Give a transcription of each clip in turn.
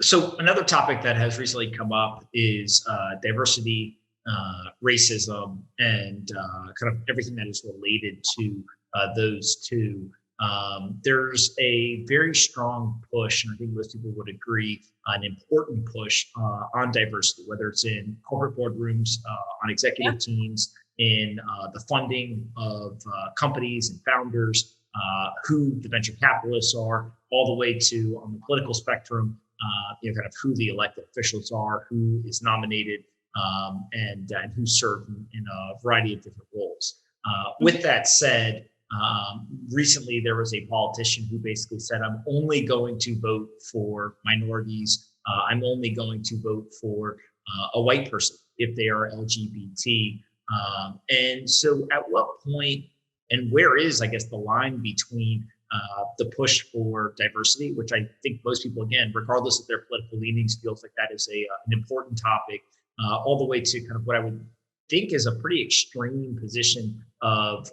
So another topic that has recently come up is diversity, racism, and kind of everything that is related to those two. There's a very strong push, and I think most people would agree, an important push on diversity, whether it's in corporate boardrooms, on executive teams, in the funding of companies and founders, who the venture capitalists are, all the way to on the political spectrum, kind of who the elected officials are, who is nominated, and who serve in a variety of different roles. With that said, recently there was a politician who basically said, I'm only going to vote for minorities. I'm only going to vote for a white person if they are LGBT. And so at what point, and where is, I guess, the line between the push for diversity, which I think most people, again, regardless of their political leanings, feels like that is an important topic, all the way to kind of what I would think is a pretty extreme position of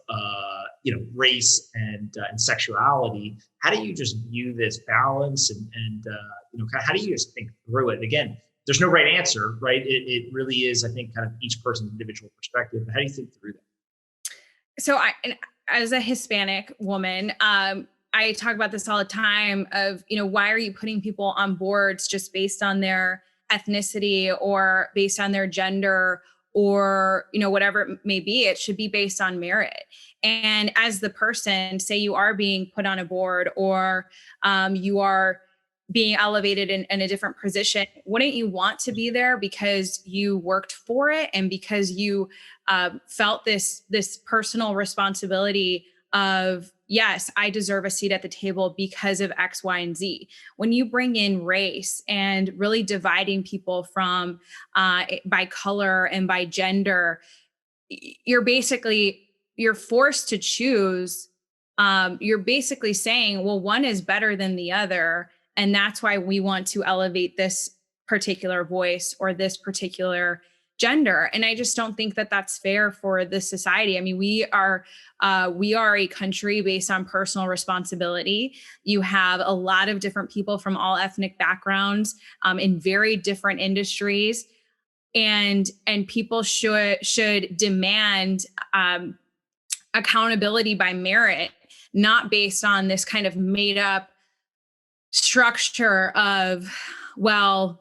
race and sexuality. How do you just view this balance, and kind of how do you just think through it? Again, there's no right answer, right? It really is, I think, kind of each person's individual perspective. How do you think through that? So as a Hispanic woman, I talk about this all the time of, why are you putting people on boards just based on their ethnicity or based on their gender or, whatever it may be? It should be based on merit. And as the person, say you are being put on a board or you are being elevated in a different position, wouldn't you want to be there because you worked for it and because you felt this personal responsibility of, yes, I deserve a seat at the table because of X, Y, and Z. When you bring in race and really dividing people from by color and by gender, you're forced to choose. You're basically saying, well, one is better than the other. And that's why we want to elevate this particular voice or this particular gender. And I just don't think that that's fair for this society. I mean, we are a country based on personal responsibility. You have a lot of different people from all ethnic backgrounds in very different industries, and people should demand accountability by merit, not based on this kind of made up structure of, well,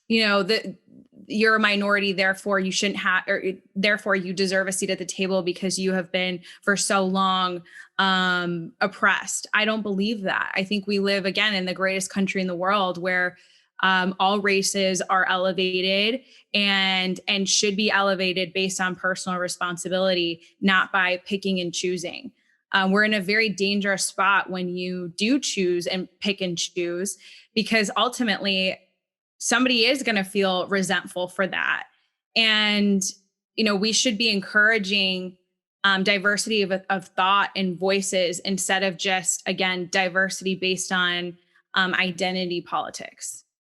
you're a minority, therefore you shouldn't have, or therefore you deserve a seat at the table because you have been for so long oppressed. I don't believe that. I think we live, again, in the greatest country in the world where all races are elevated and should be elevated based on personal responsibility, not by picking and choosing. We're in a very dangerous spot when you do choose and pick and choose, because ultimately somebody is going to feel resentful for that. And, we should be encouraging diversity of thought and voices instead of just, again, diversity based on identity politics.